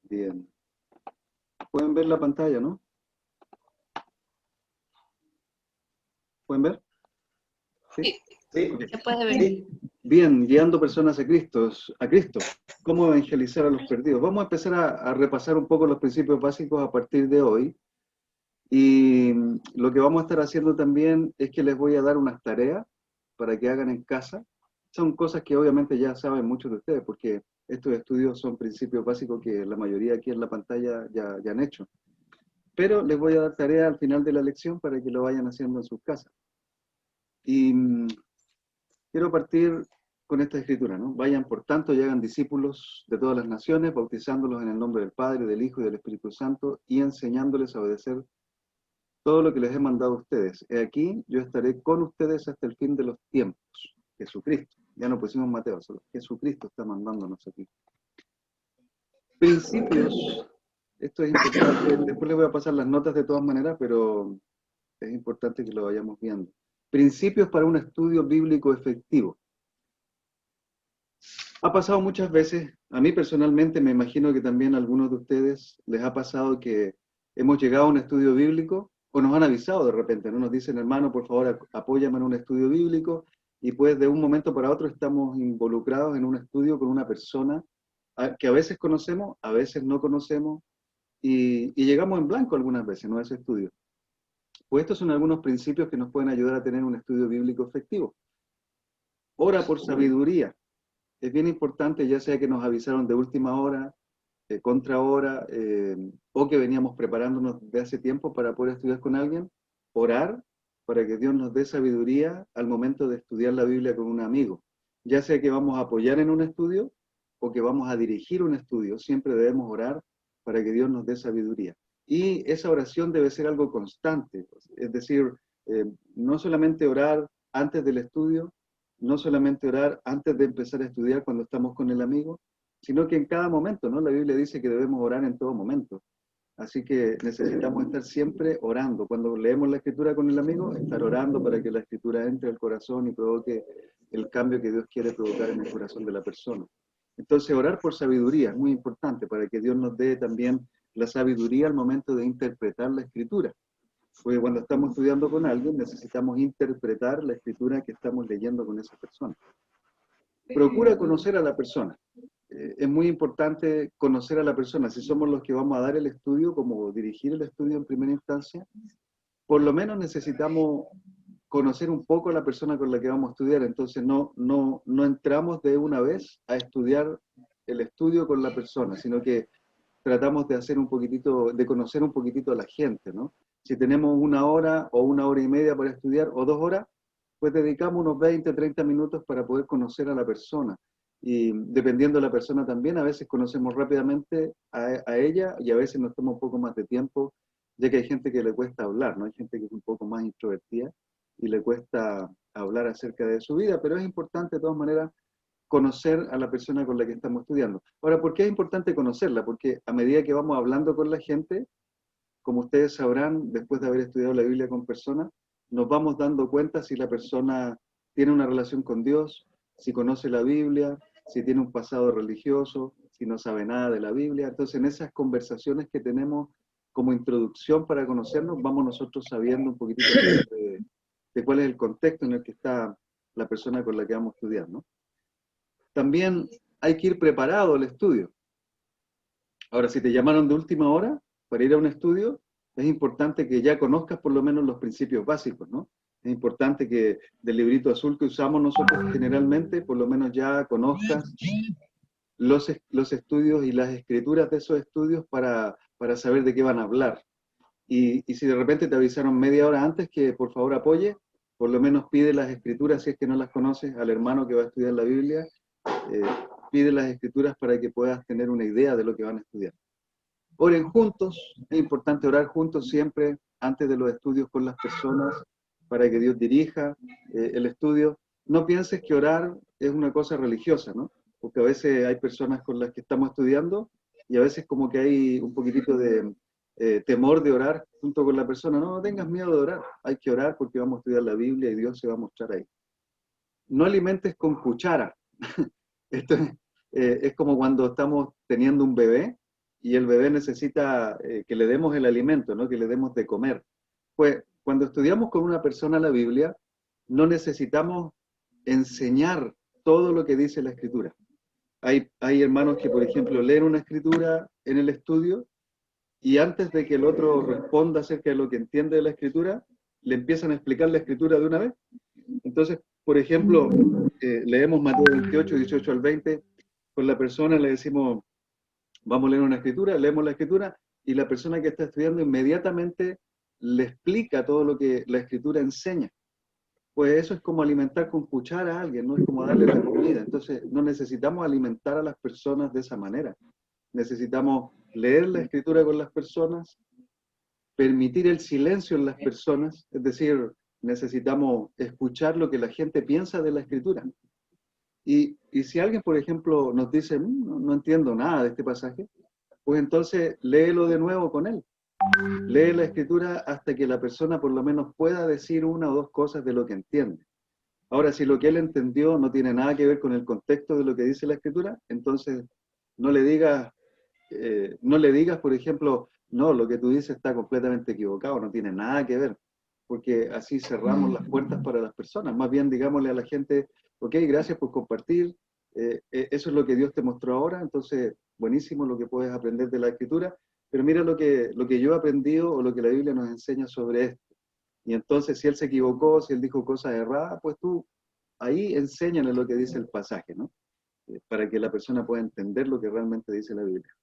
Bien. ¿Pueden ver la pantalla, no? ¿Pueden ver? ¿Sí? Sí, Ok. se puede ver. Sí. Bien, guiando personas a Cristo. ¿Cómo evangelizar a los perdidos? Vamos a empezar a repasar un poco los principios básicos a partir de hoy. Y lo que vamos a estar haciendo también es que les voy a dar unas tareas para que hagan en casa. Son cosas que obviamente ya saben muchos de ustedes, porque estos estudios son principios básicos que la mayoría aquí en la pantalla ya han hecho. Pero les voy a dar tarea al final de la lección para que lo vayan haciendo en sus casas. Y quiero partir con esta escritura, ¿no? Vayan por tanto y hagan discípulos de todas las naciones, bautizándolos en el nombre del Padre, del Hijo y del Espíritu Santo, y enseñándoles a obedecer todo lo que les he mandado a ustedes. He aquí, yo estaré con ustedes hasta el fin de los tiempos. Jesucristo. Ya no pusimos Mateo, solo Jesucristo está mandándonos aquí. Principios. Esto es importante. Después les voy a pasar las notas de todas maneras, pero es importante que lo vayamos viendo. Principios para un estudio bíblico efectivo. Ha pasado muchas veces, a mí personalmente, me imagino que también a algunos de ustedes les ha pasado que hemos llegado a un estudio bíblico o nos han avisado de repente, ¿no? Nos dicen, hermano, por favor, apóyame en un estudio bíblico, y pues de un momento para otro estamos involucrados en un estudio con una persona que a veces conocemos, a veces no conocemos, y llegamos en blanco algunas veces, ¿no? A ese estudio. Pues estos son algunos principios que nos pueden ayudar a tener un estudio bíblico efectivo. Ora por sabiduría. Es bien importante, ya sea que nos avisaron de última hora, contra hora, o que veníamos preparándonos de hace tiempo para poder estudiar con alguien, orar para que Dios nos dé sabiduría al momento de estudiar la Biblia con un amigo. Ya sea que vamos a apoyar en un estudio o que vamos a dirigir un estudio, siempre debemos orar para que Dios nos dé sabiduría. Y esa oración debe ser algo constante, es decir, no solamente orar antes del estudio, no solamente orar antes de empezar a estudiar cuando estamos con el amigo, sino que en cada momento, ¿no? La Biblia dice que debemos orar en todo momento. Así que necesitamos estar siempre orando. Cuando leemos la escritura con el amigo, estar orando para que la escritura entre al corazón y provoque el cambio que Dios quiere provocar en el corazón de la persona. Entonces, orar por sabiduría es muy importante para que Dios nos dé también la sabiduría al momento de interpretar la escritura. Porque cuando estamos estudiando con alguien, necesitamos interpretar la escritura que estamos leyendo con esa persona. Procura conocer a la persona. Es muy importante conocer a la persona. Si somos los que vamos a dar el estudio, como dirigir el estudio en primera instancia, por lo menos necesitamos conocer un poco a la persona con la que vamos a estudiar. Entonces no entramos de una vez a estudiar el estudio con la persona, sino que tratamos de hacer un poquitito, de conocer un poquitito a la gente, ¿no? Si tenemos una hora o una hora y media para estudiar o 2 horas, pues dedicamos unos 20, 30 minutos para poder conocer a la persona. Y dependiendo de la persona también, a veces conocemos rápidamente a ella y a veces nos toma un poco más de tiempo, ya que hay gente que le cuesta hablar, ¿no? Hay gente que es un poco más introvertida y le cuesta hablar acerca de su vida, pero es importante de todas maneras conocer a la persona con la que estamos estudiando. Ahora, ¿por qué es importante conocerla? Porque a medida que vamos hablando con la gente, como ustedes sabrán, después de haber estudiado la Biblia con personas, nos vamos dando cuenta si la persona tiene una relación con Dios, si conoce la Biblia, si tiene un pasado religioso, si no sabe nada de la Biblia. Entonces, en esas conversaciones que tenemos como introducción para conocernos, vamos nosotros sabiendo un poquitito de cuál es el contexto en el que está la persona con la que vamos a estudiar, ¿no? También hay que ir preparado al estudio. Ahora, si te llamaron de última hora para ir a un estudio, es importante que ya conozcas por lo menos los principios básicos, ¿no? Es importante que del librito azul que usamos nosotros generalmente, por lo menos ya conozcas los estudios y las escrituras de esos estudios para saber de qué van a hablar. Y si de repente te avisaron media hora antes que por favor apoye, por lo menos pide las escrituras si es que no las conoces al hermano que va a estudiar la Biblia, eh, pide las escrituras para que puedas tener una idea de lo que van a estudiar. Oren juntos, es importante orar juntos siempre antes de los estudios con las personas para que Dios dirija el estudio. No pienses que orar es una cosa religiosa, ¿no? Porque a veces hay personas con las que estamos estudiando y a veces como que hay un poquitito de temor de orar junto con la persona. No, no tengas miedo de orar, hay que orar porque vamos a estudiar la Biblia y Dios se va a mostrar ahí. No alimentes con cuchara. Esto Es como cuando estamos teniendo un bebé y el bebé necesita que le demos el alimento, ¿no? Que le demos de comer. Pues cuando estudiamos con una persona la Biblia, no necesitamos enseñar todo lo que dice la Escritura. Hay hermanos que, por ejemplo, leen una Escritura en el estudio y antes de que el otro responda acerca de lo que entiende de la Escritura, le empiezan a explicar la Escritura de una vez. Entonces, por ejemplo, leemos Mateo 28, 18 al 20, con la persona le decimos, vamos a leer una escritura, leemos la escritura, y la persona que está estudiando inmediatamente le explica todo lo que la escritura enseña. Pues eso es como alimentar con cuchara a alguien, no es como darle la comida. Entonces, no necesitamos alimentar a las personas de esa manera. Necesitamos leer la escritura con las personas, permitir el silencio en las personas, es decir, necesitamos escuchar lo que la gente piensa de la escritura. Y si alguien, por ejemplo, nos dice, no entiendo nada de este pasaje, pues entonces léelo de nuevo con él. Lee la escritura hasta que la persona por lo menos pueda decir una o dos cosas de lo que entiende. Ahora, si lo que él entendió no tiene nada que ver con el contexto de lo que dice la escritura, entonces no le digas, por ejemplo, no, lo que tú dices está completamente equivocado, no tiene nada que ver, porque así cerramos las puertas para las personas. Más bien digámosle a la gente, ok, gracias por compartir, eso es lo que Dios te mostró ahora, entonces buenísimo lo que puedes aprender de la escritura, pero mira lo que yo he aprendido o lo que la Biblia nos enseña sobre esto. Y entonces si él se equivocó, si él dijo cosas erradas, pues tú ahí enséñale lo que dice el pasaje, ¿no? Para que la persona pueda entender lo que realmente dice la Biblia.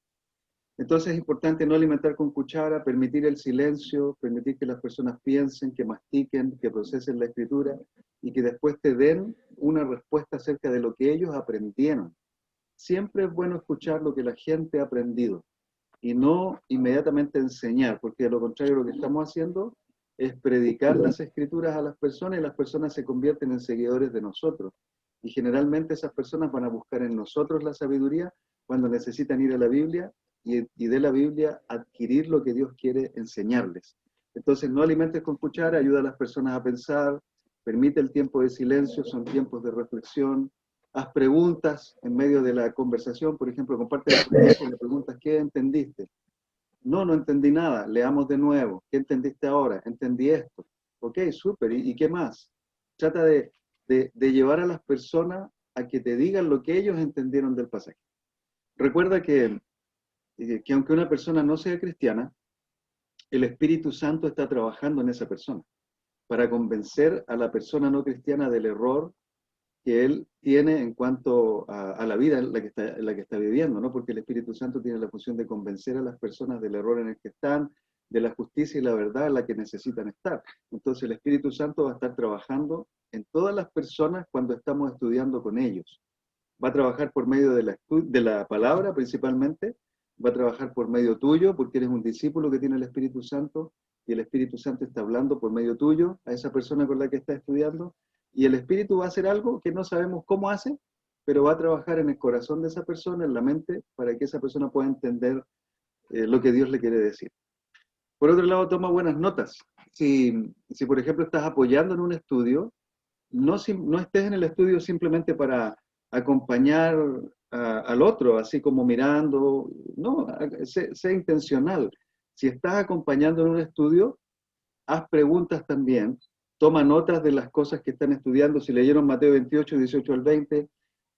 Entonces es importante no alimentar con cuchara, permitir el silencio, permitir que las personas piensen, que mastiquen, que procesen la escritura y que después te den una respuesta acerca de lo que ellos aprendieron. Siempre es bueno escuchar lo que la gente ha aprendido y no inmediatamente enseñar, porque a lo contrario lo que estamos haciendo es predicar las escrituras a las personas y las personas se convierten en seguidores de nosotros. Y generalmente esas personas van a buscar en nosotros la sabiduría cuando necesitan ir a la Biblia y de la Biblia adquirir lo que Dios quiere enseñarles. Entonces no alimentes con cuchara, ayuda a las personas a pensar, permite el tiempo de silencio, son tiempos de reflexión, haz preguntas en medio de la conversación, por ejemplo, comparte la experiencia y le preguntas, ¿qué entendiste? No, no entendí nada, leamos de nuevo, ¿qué entendiste ahora? Entendí esto. Ok, súper, ¿y qué más? Trata de llevar a las personas a que te digan lo que ellos entendieron del pasaje. Recuerda que aunque una persona no sea cristiana, el Espíritu Santo está trabajando en esa persona para convencer a la persona no cristiana del error que él tiene en cuanto a la vida en la que está viviendo, ¿no? Porque el Espíritu Santo tiene la función de convencer a las personas del error en el que están, de la justicia y la verdad en la que necesitan estar. Entonces el Espíritu Santo va a estar trabajando en todas las personas cuando estamos estudiando con ellos. Va a trabajar por medio de la palabra principalmente, va a trabajar por medio tuyo, porque eres un discípulo que tiene el Espíritu Santo, y el Espíritu Santo está hablando por medio tuyo a esa persona con la que está estudiando, y el Espíritu va a hacer algo que no sabemos cómo hace, pero va a trabajar en el corazón de esa persona, en la mente, para que esa persona pueda entender lo que Dios le quiere decir. Por otro lado, toma buenas notas. Si por ejemplo estás apoyando en un estudio, no estés en el estudio simplemente para acompañar al otro, así como mirando, no, sé intencional. Si estás acompañando en un estudio, haz preguntas también, toma notas de las cosas que están estudiando. Si leyeron Mateo 28, 18 al 20,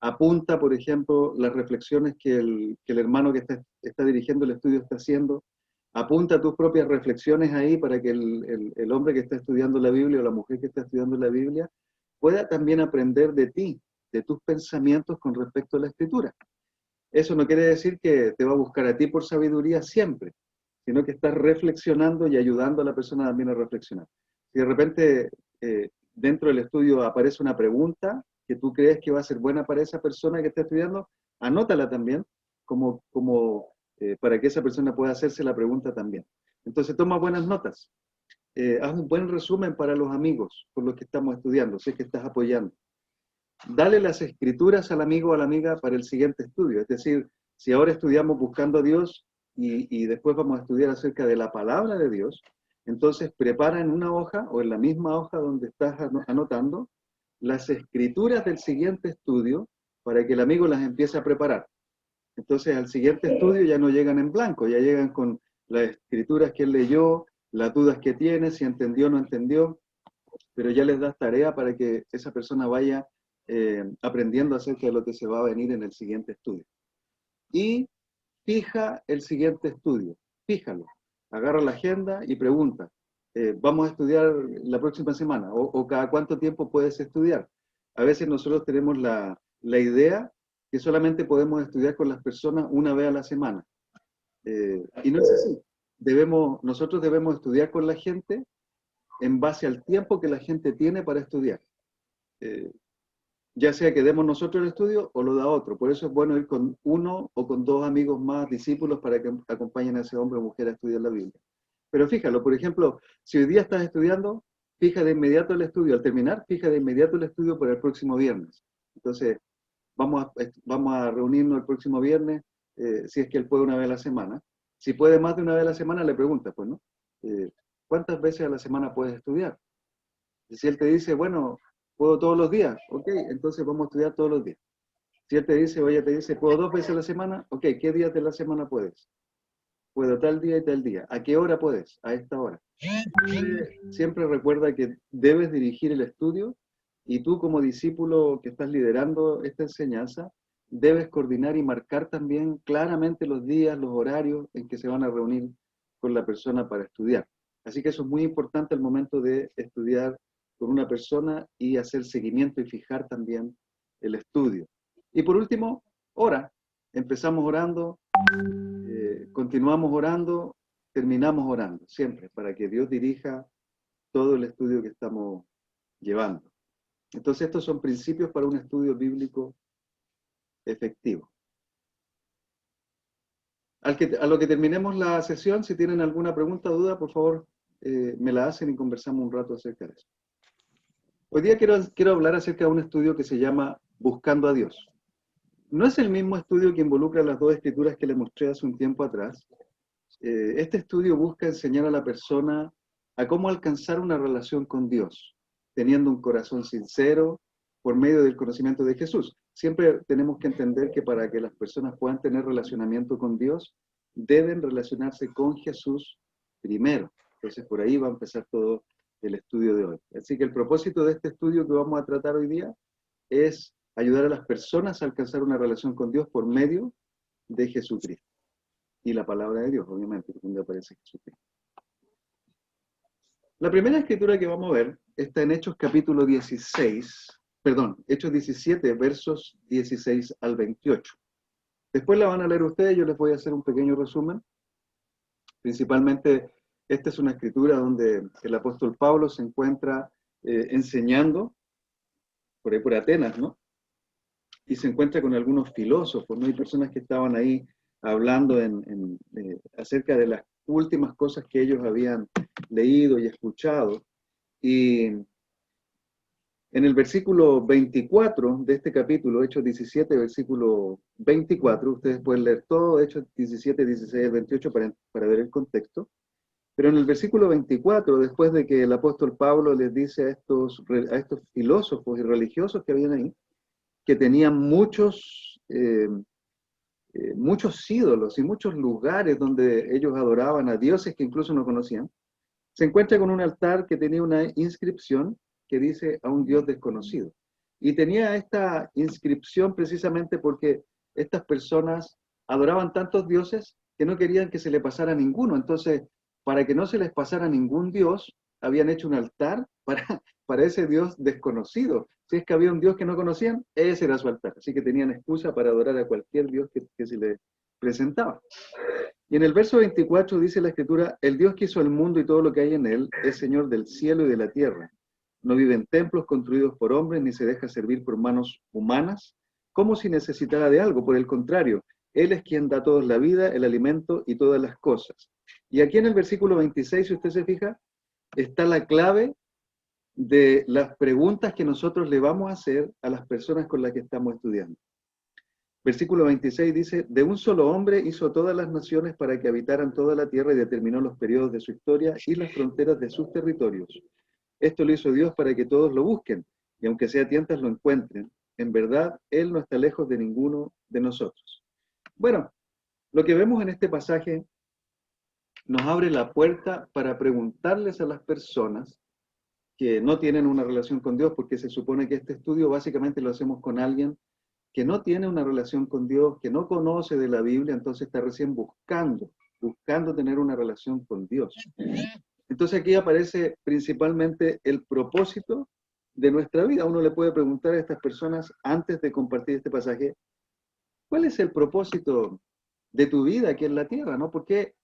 apunta, por ejemplo, las reflexiones que el hermano que está dirigiendo el estudio está haciendo. Apunta tus propias reflexiones ahí para que el hombre que está estudiando la Biblia o la mujer que está estudiando la Biblia pueda también aprender de ti, de tus pensamientos con respecto a la escritura. Eso no quiere decir que te va a buscar a ti por sabiduría siempre, sino que estás reflexionando y ayudando a la persona también a reflexionar. Si de repente dentro del estudio aparece una pregunta que tú crees que va a ser buena para esa persona que está estudiando, anótala también para que esa persona pueda hacerse la pregunta también. Entonces toma buenas notas. Haz un buen resumen para los amigos con los que estamos estudiando, si es que estás apoyando. Dale las escrituras al amigo o a la amiga para el siguiente estudio. Es decir, si ahora estudiamos buscando a Dios y después vamos a estudiar acerca de la palabra de Dios, entonces prepara en una hoja o en la misma hoja donde estás anotando las escrituras del siguiente estudio para que el amigo las empiece a preparar. Entonces al siguiente estudio ya no llegan en blanco, ya llegan con las escrituras que él leyó, las dudas que tiene, si entendió o no entendió, pero ya les das tarea para que esa persona vaya aprendiendo acerca de lo que se va a venir en el siguiente estudio. Y fija el siguiente estudio, fíjalo, agarra la agenda y pregunta, ¿vamos a estudiar la próxima semana? ¿O cada cuánto tiempo puedes estudiar? A veces nosotros tenemos la idea que solamente podemos estudiar con las personas una vez a la semana. Y no es así. Nosotros debemos estudiar con la gente en base al tiempo que la gente tiene para estudiar. Ya sea que demos nosotros el estudio o lo da otro. Por eso es bueno ir con uno o con dos amigos más, discípulos, para que acompañen a ese hombre o mujer a estudiar la Biblia. Pero fíjalo, por ejemplo, si hoy día estás estudiando, fija de inmediato el estudio. Al terminar, fija de inmediato el estudio para el próximo viernes. Entonces, vamos a reunirnos el próximo viernes, si es que él puede una vez a la semana. Si puede más de una vez a la semana, le preguntas, pues, ¿no? ¿Cuántas veces a la semana puedes estudiar? Y si él te dice, bueno, puedo todos los días, ok, entonces vamos a estudiar todos los días. Si él te dice, oye, te dice, ¿puedo 2 veces a la semana? Ok, ¿qué días de la semana puedes? Puedo tal día y tal día. ¿A qué hora puedes? A esta hora. Siempre recuerda que debes dirigir el estudio y tú como discípulo que estás liderando esta enseñanza, debes coordinar y marcar también claramente los días, los horarios en que se van a reunir con la persona para estudiar. Así que eso es muy importante al momento de estudiar con una persona y hacer seguimiento y fijar también el estudio. Y por último, ora. Empezamos orando, continuamos orando, terminamos orando, siempre, para que Dios dirija todo el estudio que estamos llevando. Entonces, estos son principios para un estudio bíblico efectivo. A lo que terminemos la sesión, si tienen alguna pregunta o duda, por favor, me la hacen y conversamos un rato acerca de eso. Hoy día quiero hablar acerca de un estudio que se llama Buscando a Dios. No es el mismo estudio que involucra las dos escrituras que les mostré hace un tiempo atrás. Este estudio busca enseñar a la persona a cómo alcanzar una relación con Dios, teniendo un corazón sincero por medio del conocimiento de Jesús. Siempre tenemos que entender que para que las personas puedan tener relacionamiento con Dios, deben relacionarse con Jesús primero. Entonces, por ahí va a empezar todo el estudio de hoy. Así que el propósito de este estudio que vamos a tratar hoy día es ayudar a las personas a alcanzar una relación con Dios por medio de Jesucristo. Y la palabra de Dios, obviamente, donde aparece Jesucristo. La primera escritura que vamos a ver está en Hechos capítulo 16, perdón, Hechos 17, versos 16 al 28. Después la van a leer ustedes, yo les voy a hacer un pequeño resumen. Principalmente, esta es una escritura donde el apóstol Pablo se encuentra enseñando, por ahí por Atenas, ¿no? Y se encuentra con algunos filósofos, ¿no? Hay personas que estaban ahí hablando acerca de las últimas cosas que ellos habían leído y escuchado. Y en el versículo 24 de este capítulo, Hechos 17, versículo 24, ustedes pueden leer todo, Hechos 17, 16, 28 para ver el contexto. Pero en el versículo 24, después de que el apóstol Pablo les dice a estos filósofos y religiosos que habían ahí, que tenían muchos ídolos y muchos lugares donde ellos adoraban a dioses que incluso no conocían, se encuentra con un altar que tenía una inscripción que dice a un Dios desconocido. Y tenía esta inscripción precisamente porque estas personas adoraban tantos dioses que no querían que se le pasara ninguno. Entonces, para que no se les pasara ningún dios, habían hecho un altar para ese Dios desconocido. Si es que había un Dios que no conocían, ese era su altar. Así que tenían excusa para adorar a cualquier Dios que se les presentaba. Y en el verso 24 dice la Escritura, el Dios que hizo el mundo y todo lo que hay en él es Señor del cielo y de la tierra. No vive en templos construidos por hombres, ni se deja servir por manos humanas, como si necesitara de algo. Por el contrario, Él es quien da a todos la vida, el alimento y todas las cosas. Y aquí en el versículo 26, si usted se fija, está la clave de las preguntas que nosotros le vamos a hacer a las personas con las que estamos estudiando. Versículo 26 dice, de un solo hombre hizo todas las naciones para que habitaran toda la tierra y determinó los periodos de su historia y las fronteras de sus territorios. Esto lo hizo Dios para que todos lo busquen, y aunque sea tientas lo encuentren, En verdad, Él no está lejos de ninguno de nosotros. Bueno, lo que vemos en este pasaje nos abre la puerta para preguntarles a las personas que no tienen una relación con Dios, porque se supone que este estudio básicamente lo hacemos con alguien que no tiene una relación con Dios, que no conoce de la Biblia, entonces está recién buscando tener una relación con Dios. Entonces aquí aparece principalmente el propósito de nuestra vida. Uno le puede preguntar a estas personas antes de compartir este pasaje, ¿cuál es el propósito de tu vida aquí en la tierra? ¿No? ¿Por qué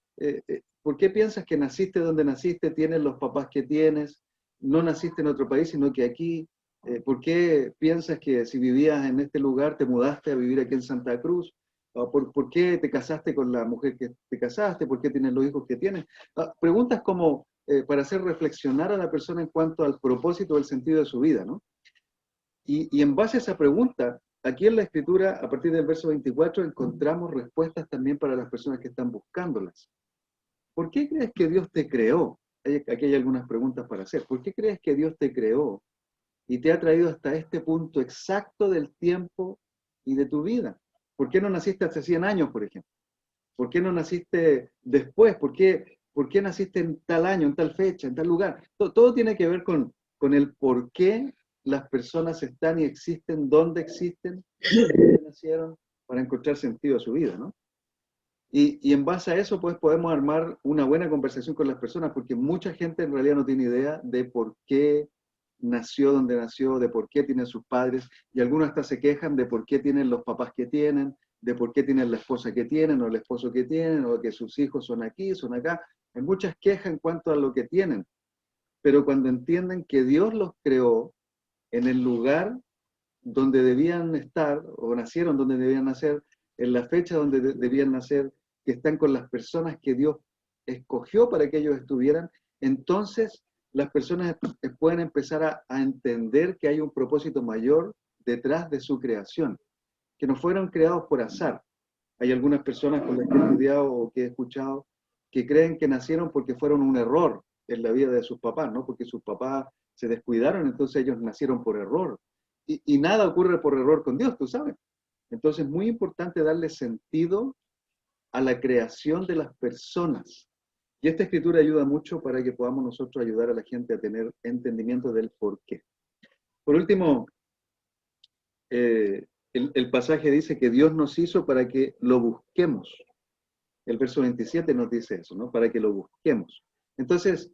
piensas que naciste donde naciste, tienes los papás que tienes, no naciste en otro país, sino que aquí? ¿Por qué piensas que si vivías en este lugar te mudaste a vivir aquí en Santa Cruz? ¿Por qué te casaste con la mujer que te casaste? ¿Por qué tienes los hijos que tienes? Preguntas como para hacer reflexionar a la persona en cuanto al propósito o el sentido de su vida, ¿no? Y en base a esa pregunta, aquí en la Escritura, a partir del verso 24, encontramos respuestas también para las personas que están buscándolas. ¿Por qué crees que Dios te creó? Aquí hay algunas preguntas para hacer. ¿Por qué crees que Dios te creó y te ha traído hasta este punto exacto del tiempo y de tu vida? ¿Por qué no naciste hace 100 años, por ejemplo? ¿Por qué no naciste después? ¿Por qué naciste en tal año, en tal fecha, en tal lugar? Todo tiene que ver con el por qué las personas están y existen, dónde existen, dónde nacieron, para encontrar sentido a su vida, ¿no? Y en base a eso, pues podemos armar una buena conversación con las personas, porque mucha gente en realidad no tiene idea de por qué nació donde nació, de por qué tienen sus padres, y algunos hasta se quejan de por qué tienen los papás que tienen, de por qué tienen la esposa que tienen, o el esposo que tienen, o que sus hijos son aquí, son acá. Hay muchas quejas en cuanto a lo que tienen, pero cuando entienden que Dios los creó en el lugar donde debían estar, o nacieron donde debían nacer, en la fecha donde debían nacer, que están con las personas que Dios escogió para que ellos estuvieran, entonces las personas pueden empezar a entender que hay un propósito mayor detrás de su creación, que no fueron creados por azar. Hay algunas personas con las que he estudiado o que he escuchado que creen que nacieron porque fueron un error en la vida de sus papás, ¿no? Porque sus papás se descuidaron, entonces ellos nacieron por error. Y nada ocurre por error con Dios, tú sabes. Entonces es muy importante darle sentido a la creación de las personas. Y esta escritura ayuda mucho para que podamos nosotros ayudar a la gente a tener entendimiento del por qué. Por último, el pasaje dice que Dios nos hizo para que lo busquemos. El verso 27 nos dice eso, ¿no? Para que lo busquemos. Entonces,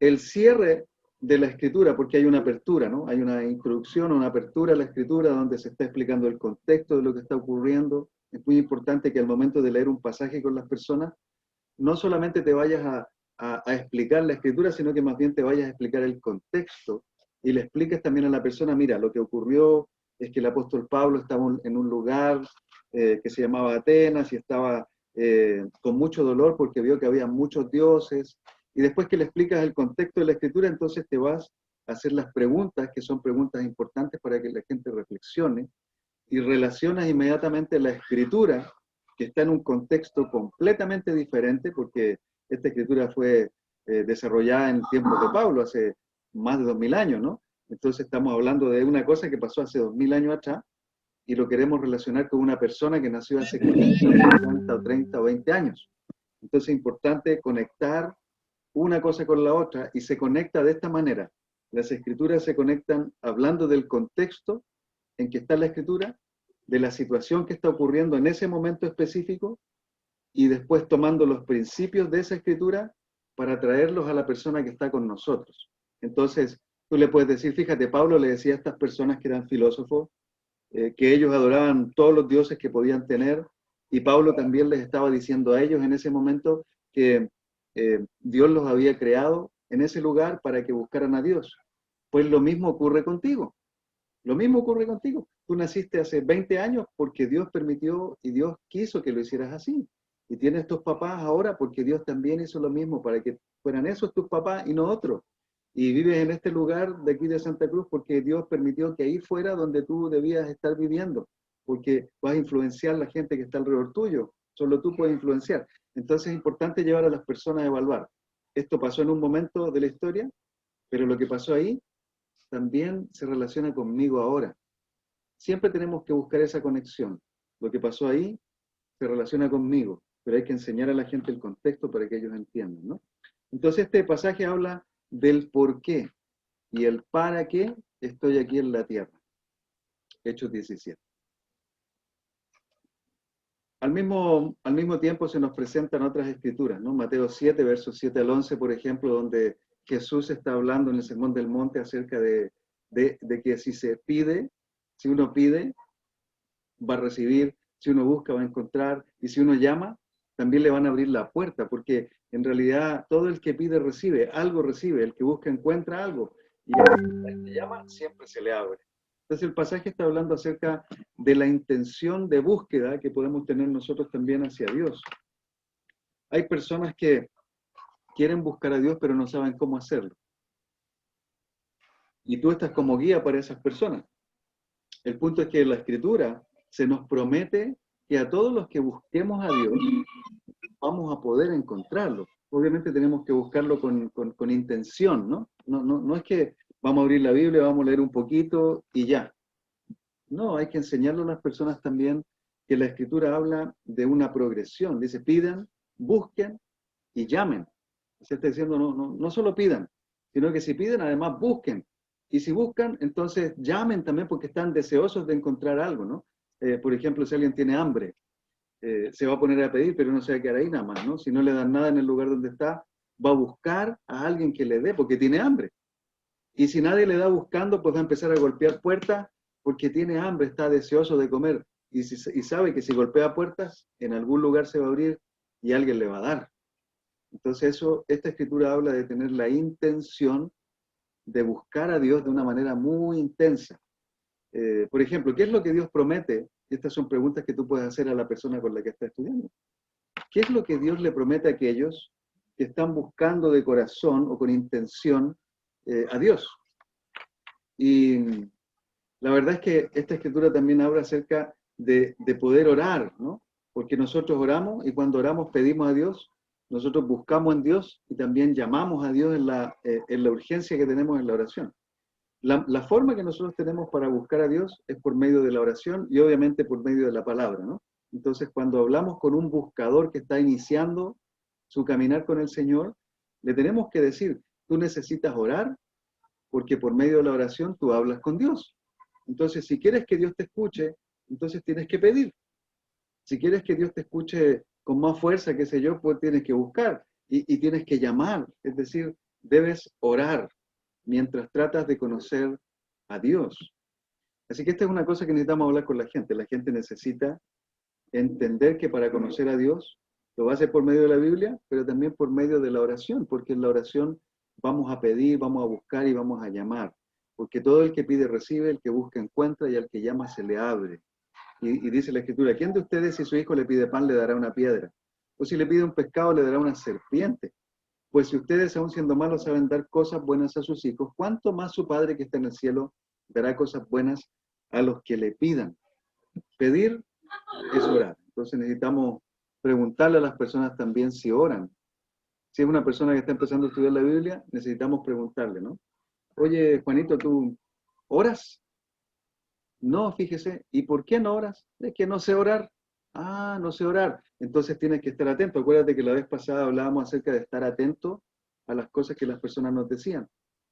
el cierre de la escritura, porque hay una apertura, ¿no? Hay una introducción, una apertura a la escritura donde se está explicando el contexto de lo que está ocurriendo. Es muy importante que al momento de leer un pasaje con las personas, no solamente te vayas a explicar la escritura, sino que más bien te vayas a explicar el contexto y le expliques también a la persona, mira, lo que ocurrió es que el apóstol Pablo estaba en un lugar que se llamaba Atenas y estaba con mucho dolor porque vio que había muchos dioses, y después que le explicas el contexto de la escritura, entonces te vas a hacer las preguntas, que son preguntas importantes para que la gente reflexione, y relacionas inmediatamente la escritura, que está en un contexto completamente diferente, porque esta escritura fue desarrollada en tiempos de Pablo, hace más de 2000 años, ¿no? Entonces estamos hablando de una cosa que pasó hace 2000 años atrás, y lo queremos relacionar con una persona que nació hace 40, 50 o 30 o 20 años. Entonces es importante conectar una cosa con la otra, y se conecta de esta manera. Las escrituras se conectan hablando del contexto en que está la escritura, de la situación que está ocurriendo en ese momento específico, y después tomando los principios de esa escritura para traerlos a la persona que está con nosotros. Entonces, tú le puedes decir, fíjate, Pablo le decía a estas personas que eran filósofos, que ellos adoraban todos los dioses que podían tener, y Pablo también les estaba diciendo a ellos en ese momento que Dios los había creado en ese lugar para que buscaran a Dios. Pues lo mismo ocurre contigo. Lo mismo ocurre contigo. Tú naciste hace 20 años porque Dios permitió y Dios quiso que lo hicieras así. Y tienes tus papás ahora porque Dios también hizo lo mismo para que fueran esos tus papás y no otros. Y vives en este lugar de aquí de Santa Cruz porque Dios permitió que ahí fuera donde tú debías estar viviendo, porque vas a influenciar a la gente que está alrededor tuyo. Solo tú puedes influenciar. Entonces es importante llevar a las personas a evaluar. Esto pasó en un momento de la historia, pero lo que pasó ahí también se relaciona conmigo ahora. siempre tenemos que buscar esa conexión. Lo que pasó ahí se relaciona conmigo, pero hay que enseñar a la gente el contexto para que ellos entiendan, ¿no? Entonces este pasaje habla del por qué y el para qué estoy aquí en la tierra. Hechos 17. Al mismo tiempo se nos presentan otras escrituras, ¿no? Mateo 7, versos 7 al 11, por ejemplo, donde Jesús está hablando en el Sermón del Monte acerca de que si se pide, si uno pide, va a recibir, si uno busca, va a encontrar, y si uno llama, también le van a abrir la puerta, porque en realidad todo el que pide recibe, algo recibe, el que busca encuentra algo, y el que llama siempre se le abre. Entonces el pasaje está hablando acerca de la intención de búsqueda que podemos tener nosotros también hacia Dios. Hay personas que quieren buscar a Dios pero no saben cómo hacerlo. Y tú estás como guía para esas personas. El punto es que en la Escritura se nos promete que a todos los que busquemos a Dios vamos a poder encontrarlo. Obviamente tenemos que buscarlo con intención, ¿no? No es que vamos a abrir la Biblia, vamos a leer un poquito y ya. No, hay que enseñarle a las personas también que la Escritura habla de una progresión. Dice, pidan, busquen y llamen. Se está diciendo, no solo pidan, sino que si piden, además busquen. Y si buscan, entonces llamen también porque están deseosos de encontrar algo, ¿no? Por ejemplo, si alguien tiene hambre, se va a poner a pedir, pero no se va a quedar ahí nada más, ¿no? Si no le dan nada en el lugar donde está, va a buscar a alguien que le dé porque tiene hambre. Y si nadie le da buscando, pues va a empezar a golpear puertas porque tiene hambre, está deseoso de comer. Y sabe que si golpea puertas, en algún lugar se va a abrir y alguien le va a dar. Entonces esta escritura habla de tener la intención de buscar a Dios de una manera muy intensa. Por ejemplo, ¿qué es lo que Dios promete? Estas son preguntas que tú puedes hacer a la persona con la que estás estudiando. ¿Qué es lo que Dios le promete a aquellos que están buscando de corazón o con intención a Dios? Y la verdad es que esta escritura también habla acerca de poder orar, ¿no? Porque nosotros oramos y cuando oramos pedimos a Dios, nosotros buscamos en Dios y también llamamos a Dios en la urgencia que tenemos en la oración. La forma que nosotros tenemos para buscar a Dios es por medio de la oración y obviamente por medio de la palabra, ¿no? Entonces, cuando hablamos con un buscador que está iniciando su caminar con el Señor, le tenemos que decir, tú necesitas orar porque por medio de la oración tú hablas con Dios. Entonces, si quieres que Dios te escuche, entonces tienes que pedir. Si quieres que Dios te escuche con más fuerza, qué sé yo, pues tienes que buscar y tienes que llamar. Es decir, debes orar mientras tratas de conocer a Dios. Así que esta es una cosa que necesitamos hablar con la gente. La gente necesita entender que para conocer a Dios lo va a hacer por medio de la Biblia, pero también por medio de la oración, porque en la oración vamos a pedir, vamos a buscar y vamos a llamar. Porque todo el que pide recibe, el que busca encuentra y al que llama se le abre. Y dice la Escritura, ¿quién de ustedes si su hijo le pide pan le dará una piedra? O si le pide un pescado le dará una serpiente. Pues si ustedes, aun siendo malos, saben dar cosas buenas a sus hijos, ¿cuánto más su Padre que está en el cielo dará cosas buenas a los que le pidan? Pedir es orar. Entonces necesitamos preguntarle a las personas también si oran. Si es una persona que está empezando a estudiar la Biblia, necesitamos preguntarle, ¿no? Oye, Juanito, ¿tú oras? No, fíjese. ¿Y por qué no oras? Es que no sé orar. Ah, no sé orar. Entonces tienes que estar atento. Acuérdate que la vez pasada hablábamos acerca de estar atento a las cosas que las personas nos decían.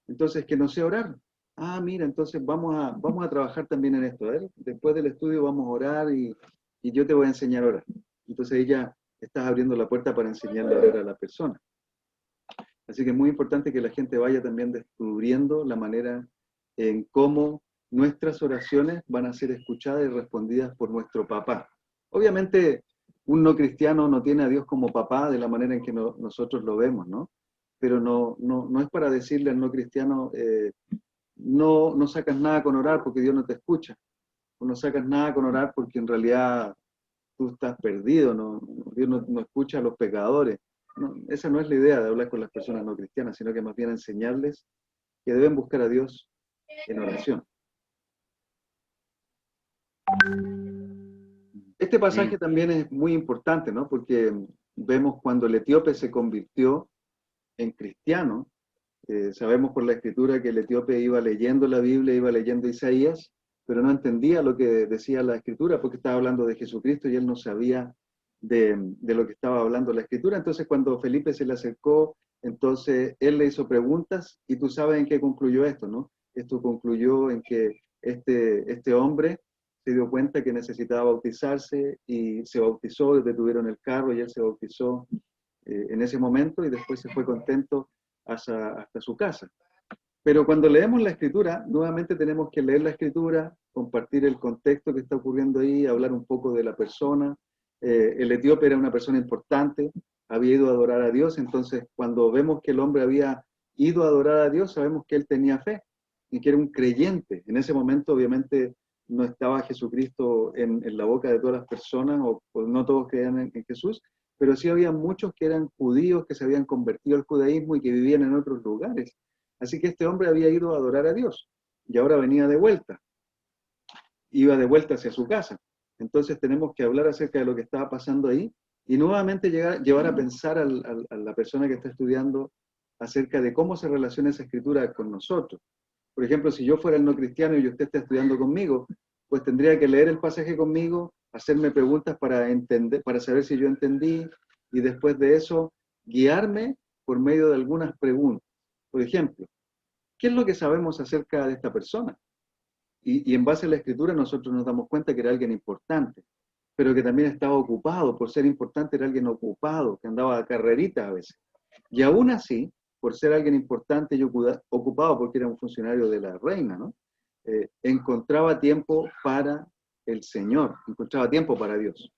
Entonces, que no sé orar. Ah, mira, entonces vamos a trabajar también en esto. A ver, después del estudio vamos a orar y yo te voy a enseñar a orar. Entonces ahí ya estás abriendo la puerta para enseñarle a orar a la persona. Así que es muy importante que la gente vaya también descubriendo la manera en cómo nuestras oraciones van a ser escuchadas y respondidas por nuestro papá. Obviamente, un no cristiano no tiene a Dios como papá de la manera en que nosotros lo vemos, ¿no? Pero no es para decirle al no cristiano, no sacas nada con orar porque Dios no te escucha, o no sacas nada con orar porque en realidad tú estás perdido, Dios no escucha a los pecadores. No, esa no es la idea de hablar con las personas no cristianas, sino que más bien enseñarles que deben buscar a Dios en oración. Este pasaje también es muy importante, ¿no? Porque vemos cuando el etíope se convirtió en cristiano, sabemos por la escritura que el etíope iba leyendo la Biblia, iba leyendo Isaías, pero no entendía lo que decía la Escritura porque estaba hablando de Jesucristo y él no sabía de lo que estaba hablando la Escritura. Entonces cuando Felipe se le acercó, entonces él le hizo preguntas y tú sabes en qué concluyó esto, ¿no? Esto concluyó en que este hombre se dio cuenta que necesitaba bautizarse y se bautizó, detuvieron el carro y él se bautizó en ese momento y después se fue contento hasta su casa. Pero cuando leemos la Escritura, nuevamente tenemos que leer la Escritura, compartir el contexto que está ocurriendo ahí, hablar un poco de la persona. El etíope era una persona importante, había ido a adorar a Dios, entonces cuando vemos que el hombre había ido a adorar a Dios, sabemos que él tenía fe y que era un creyente. En ese momento, obviamente, no estaba Jesucristo en la boca de todas las personas, o no todos creían en Jesús, pero sí había muchos que eran judíos, que se habían convertido al judaísmo y que vivían en otros lugares. Así que este hombre había ido a adorar a Dios y ahora venía de vuelta, iba de vuelta hacia su casa. Entonces tenemos que hablar acerca de lo que estaba pasando ahí y nuevamente llevar a pensar a la persona que está estudiando acerca de cómo se relaciona esa escritura con nosotros. Por ejemplo, si yo fuera el no cristiano y usted está estudiando conmigo, pues tendría que leer el pasaje conmigo, hacerme preguntas para entender, para saber si yo entendí, y después de eso guiarme por medio de algunas preguntas. Por ejemplo, ¿qué es lo que sabemos acerca de esta persona? Y en base a la escritura nosotros nos damos cuenta que era alguien importante, pero que también estaba ocupado. Por ser importante era alguien ocupado, que andaba a carreritas a veces. Y aún así, por ser alguien importante y ocupado, porque era un funcionario de la reina, ¿no? Encontraba tiempo para el Señor, encontraba tiempo para Dios.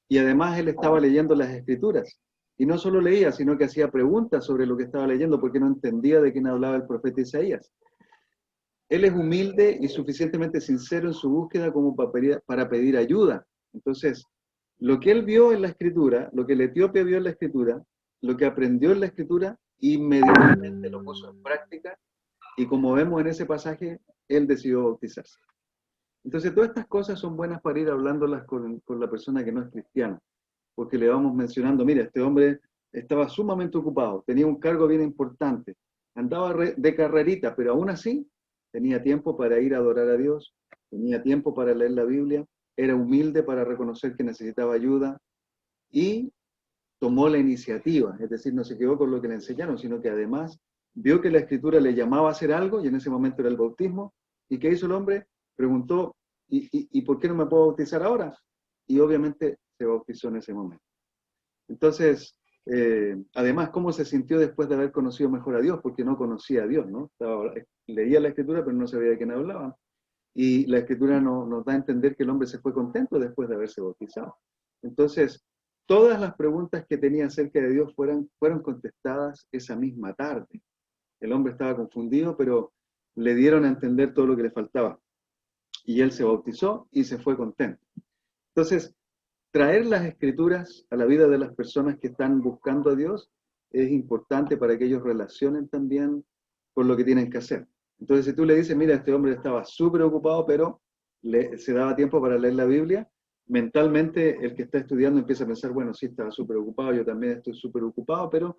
Y además él estaba leyendo las escrituras. Y no solo leía, sino que hacía preguntas sobre lo que estaba leyendo, porque no entendía de quién hablaba el profeta Isaías. Él es humilde y suficientemente sincero en su búsqueda como para pedir ayuda. Entonces, lo que él vio en la escritura, lo que el etíope vio en la escritura, lo que aprendió en la escritura, inmediatamente lo puso en práctica y como vemos en ese pasaje, él decidió bautizarse. Entonces, todas estas cosas son buenas para ir hablándolas con la persona que no es cristiana, porque le vamos mencionando, mira, este hombre estaba sumamente ocupado, tenía un cargo bien importante, andaba de carrerita, pero aún así tenía tiempo para ir a adorar a Dios, tenía tiempo para leer la Biblia, era humilde para reconocer que necesitaba ayuda y tomó la iniciativa, es decir, no se quedó con lo que le enseñaron, sino que además vio que la Escritura le llamaba a hacer algo y en ese momento era el bautismo. ¿Y qué hizo el hombre? Preguntó, ¿y por qué no me puedo bautizar ahora? Y obviamente se bautizó en ese momento. Entonces, además, ¿cómo se sintió después de haber conocido mejor a Dios? Porque no conocía a Dios, ¿no? Leía la Escritura, pero no sabía de quién hablaba. Y la Escritura nos da a entender que el hombre se fue contento después de haberse bautizado. Entonces, todas las preguntas que tenía acerca de Dios fueron contestadas esa misma tarde. El hombre estaba confundido, pero le dieron a entender todo lo que le faltaba. Y él se bautizó y se fue contento. Entonces, traer las escrituras a la vida de las personas que están buscando a Dios es importante para que ellos relacionen también con lo que tienen que hacer. Entonces, si tú le dices, mira, este hombre estaba súper ocupado, pero se daba tiempo para leer la Biblia, mentalmente el que está estudiando empieza a pensar, bueno, sí, estaba súper ocupado, yo también estoy súper ocupado, pero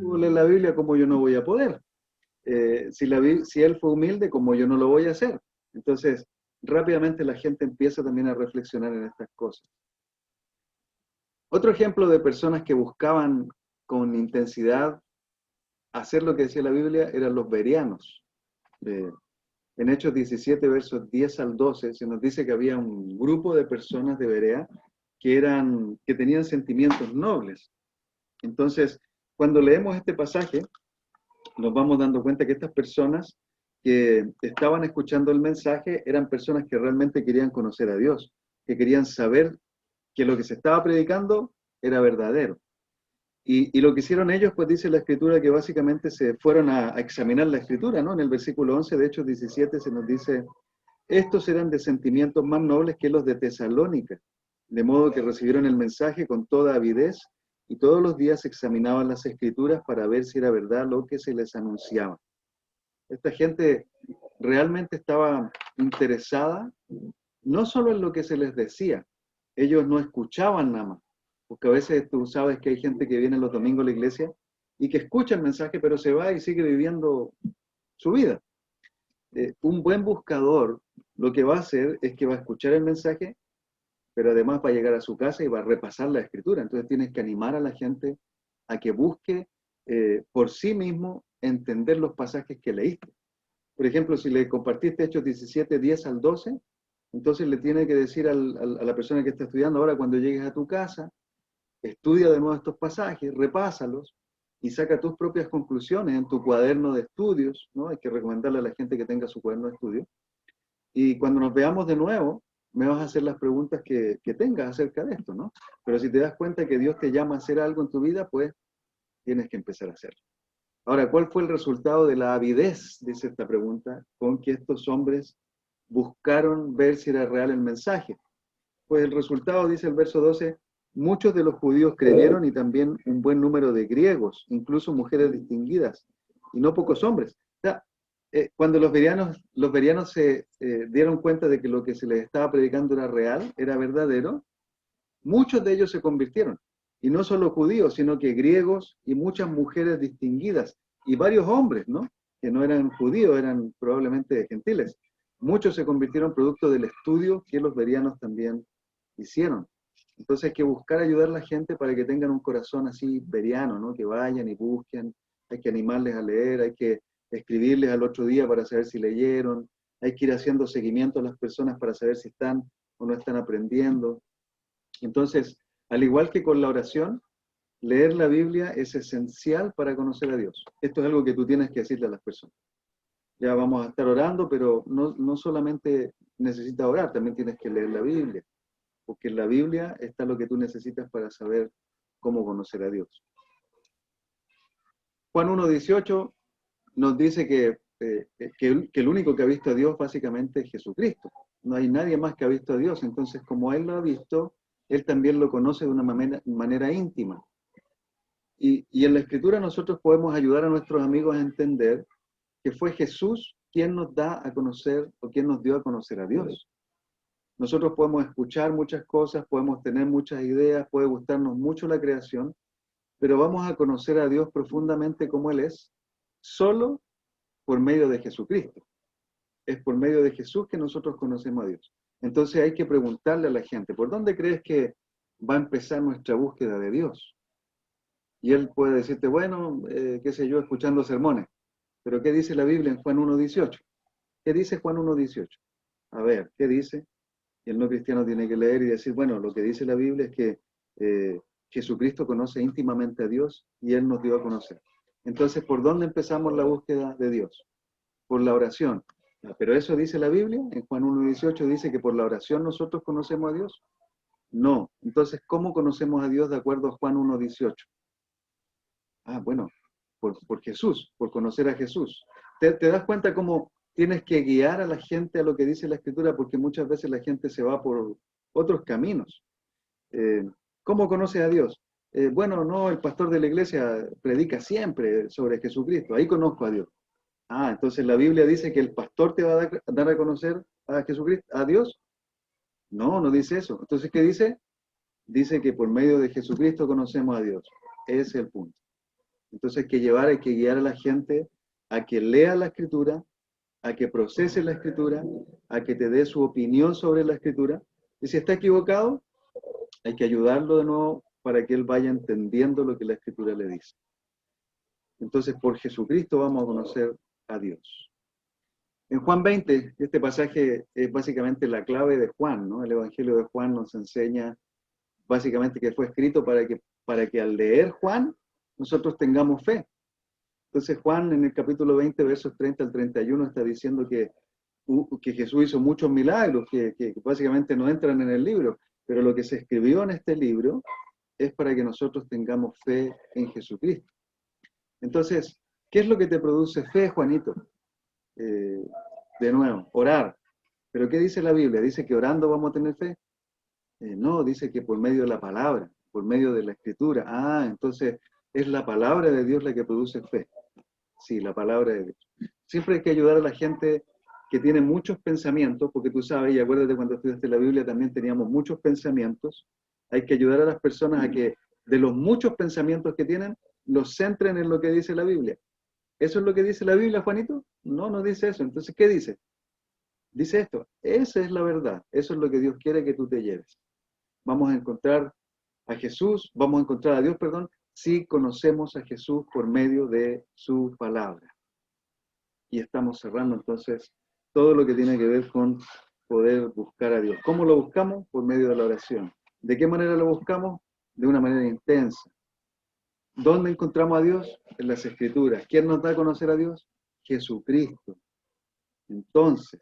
tú lees la Biblia como yo no voy a poder. Si él fue humilde, como yo no lo voy a hacer. Entonces, rápidamente la gente empieza también a reflexionar en estas cosas. Otro ejemplo de personas que buscaban con intensidad hacer lo que decía la Biblia eran los bereanos. En Hechos 17, versos 10 al 12, se nos dice que había un grupo de personas de Berea que tenían sentimientos nobles. Entonces, cuando leemos este pasaje, nos vamos dando cuenta que estas personas que estaban escuchando el mensaje eran personas que realmente querían conocer a Dios, que querían saber que lo que se estaba predicando era verdadero. Y lo que hicieron ellos, pues dice la Escritura que básicamente se fueron a examinar la Escritura, ¿no? En el versículo 11 de Hechos 17 se nos dice, estos eran de sentimientos más nobles que los de Tesalónica, de modo que recibieron el mensaje con toda avidez y todos los días examinaban las Escrituras para ver si era verdad lo que se les anunciaba. Esta gente realmente estaba interesada no solo en lo que se les decía, ellos no escuchaban nada más, porque a veces tú sabes que hay gente que viene los domingos a la iglesia y que escucha el mensaje, pero se va y sigue viviendo su vida. Un buen buscador lo que va a hacer es que va a escuchar el mensaje, pero además va a llegar a su casa y va a repasar la escritura. Entonces tienes que animar a la gente a que busque por sí mismo entender los pasajes que leíste. Por ejemplo, si le compartiste Hechos 17, 10 al 12, entonces le tiene que decir a la persona que está estudiando, ahora cuando llegues a tu casa, estudia de nuevo estos pasajes, repásalos y saca tus propias conclusiones en tu cuaderno de estudios, ¿no? Hay que recomendarle a la gente que tenga su cuaderno de estudio. Y cuando nos veamos de nuevo, me vas a hacer las preguntas que tengas acerca de esto, ¿no? Pero si te das cuenta que Dios te llama a hacer algo en tu vida, pues tienes que empezar a hacerlo. Ahora, ¿cuál fue el resultado de la avidez, dice esta pregunta, con que estos hombres buscaron ver si era real el mensaje? Pues el resultado, dice el verso 12, muchos de los judíos creyeron y también un buen número de griegos, incluso mujeres distinguidas, y no pocos hombres. O sea, cuando los verianos se dieron cuenta de que lo que se les estaba predicando era real, era verdadero, muchos de ellos se convirtieron. Y no solo judíos, sino que griegos y muchas mujeres distinguidas, y varios hombres, ¿no? Que no eran judíos, eran probablemente gentiles. Muchos se convirtieron producto del estudio que los verianos también hicieron. Entonces hay que buscar ayudar a la gente para que tengan un corazón así veriano, ¿no? Que vayan y busquen, hay que animarles a leer, hay que escribirles al otro día para saber si leyeron, hay que ir haciendo seguimiento a las personas para saber si están o no están aprendiendo. Entonces, al igual que con la oración, leer la Biblia es esencial para conocer a Dios. Esto es algo que tú tienes que decirle a las personas. Ya vamos a estar orando, pero no solamente necesitas orar, también tienes que leer la Biblia, porque en la Biblia está lo que tú necesitas para saber cómo conocer a Dios. Juan 1:18 nos dice que el único que ha visto a Dios básicamente es Jesucristo. No hay nadie más que ha visto a Dios. Entonces, como Él lo ha visto, Él también lo conoce de una manera íntima. Y en la Escritura nosotros podemos ayudar a nuestros amigos a entender que fue Jesús quien nos da a conocer o quien nos dio a conocer a Dios. Nosotros podemos escuchar muchas cosas, podemos tener muchas ideas, puede gustarnos mucho la creación, pero vamos a conocer a Dios profundamente como Él es, solo por medio de Jesucristo. Es por medio de Jesús que nosotros conocemos a Dios. Entonces hay que preguntarle a la gente, ¿por dónde crees que va a empezar nuestra búsqueda de Dios? Y Él puede decirte, bueno, qué sé yo, escuchando sermones. Pero ¿qué dice la Biblia en Juan 1:18? ¿Qué dice Juan 1:18? A ver, ¿qué dice? Y el no cristiano tiene que leer y decir, bueno, lo que dice la Biblia es que Jesucristo conoce íntimamente a Dios y Él nos dio a conocer. Entonces, ¿por dónde empezamos la búsqueda de Dios? Por la oración. Pero eso dice la Biblia, en Juan 1:18 dice que por la oración nosotros conocemos a Dios. No. Entonces, ¿cómo conocemos a Dios de acuerdo a Juan 1:18? Bueno, por Jesús, por conocer a Jesús. ¿Te das cuenta cómo tienes que guiar a la gente a lo que dice la Escritura? Porque muchas veces la gente se va por otros caminos. ¿Cómo conoces a Dios? Bueno, no, el pastor de la iglesia predica siempre sobre Jesucristo. Ahí conozco a Dios. Entonces la Biblia dice que el pastor te va a dar a conocer a Jesucristo, a Dios. No, no dice eso. Entonces, ¿qué dice? Dice que por medio de Jesucristo conocemos a Dios. Ese es el punto. Entonces hay que guiar a la gente a que lea la Escritura, a que procese la Escritura, a que te dé su opinión sobre la Escritura. Y si está equivocado, hay que ayudarlo de nuevo para que él vaya entendiendo lo que la Escritura le dice. Entonces, por Jesucristo vamos a conocer a Dios. En Juan 20, este pasaje es básicamente la clave de Juan, ¿no? El Evangelio de Juan nos enseña básicamente que fue escrito para que al leer Juan nosotros tengamos fe. Entonces Juan en el capítulo 20, versos 30 al 31 está diciendo que Jesús hizo muchos milagros que básicamente no entran en el libro, pero lo que se escribió en este libro es para que nosotros tengamos fe en Jesucristo. Entonces, ¿qué es lo que te produce fe, Juanito? De nuevo, orar. ¿Pero qué dice la Biblia? ¿Dice que orando vamos a tener fe? No, dice que por medio de la palabra, por medio de la Escritura. Entonces es la palabra de Dios la que produce fe. Sí, la palabra de Dios. Siempre hay que ayudar a la gente que tiene muchos pensamientos, porque tú sabes, y acuérdate cuando estudiaste la Biblia también teníamos muchos pensamientos. Hay que ayudar a las personas a que de los muchos pensamientos que tienen, los centren en lo que dice la Biblia. ¿Eso es lo que dice la Biblia, Juanito? No, no dice eso. Entonces, ¿qué dice? Dice esto, esa es la verdad, eso es lo que Dios quiere que tú te lleves. Vamos a encontrar a Jesús, vamos a encontrar a Dios, perdón, si conocemos a Jesús por medio de su palabra. Y estamos cerrando entonces todo lo que tiene que ver con poder buscar a Dios. ¿Cómo lo buscamos? Por medio de la oración. ¿De qué manera lo buscamos? De una manera intensa. ¿Dónde encontramos a Dios? En las Escrituras. ¿Quién nos da a conocer a Dios? Jesucristo. Entonces,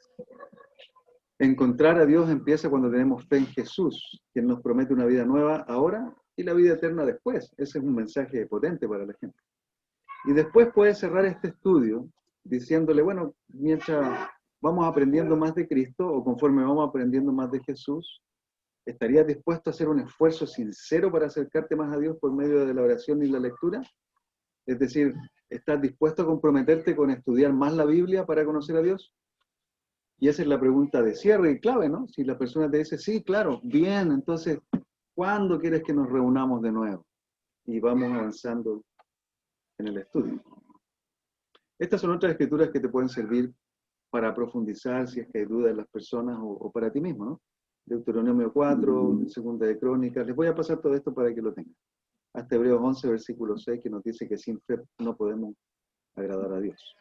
encontrar a Dios empieza cuando tenemos fe en Jesús, quien nos promete una vida nueva ahora y la vida eterna después. Ese es un mensaje potente para la gente. Y después puedes cerrar este estudio diciéndole, bueno, mientras vamos aprendiendo más de Cristo o conforme vamos aprendiendo más de Jesús, ¿estarías dispuesto a hacer un esfuerzo sincero para acercarte más a Dios por medio de la oración y la lectura? Es decir, ¿estás dispuesto a comprometerte con estudiar más la Biblia para conocer a Dios? Y esa es la pregunta de cierre y clave, ¿no? Si la persona te dice, sí, claro, bien, entonces, ¿cuándo quieres que nos reunamos de nuevo? Y vamos avanzando en el estudio. Estas son otras escrituras que te pueden servir para profundizar si es que hay dudas en las personas o para ti mismo, ¿no? Deuteronomio 4, Segunda de Crónicas. Les voy a pasar todo esto para que lo tengan. Hasta Hebreos 11, versículo 6, que nos dice que sin fe no podemos agradar a Dios.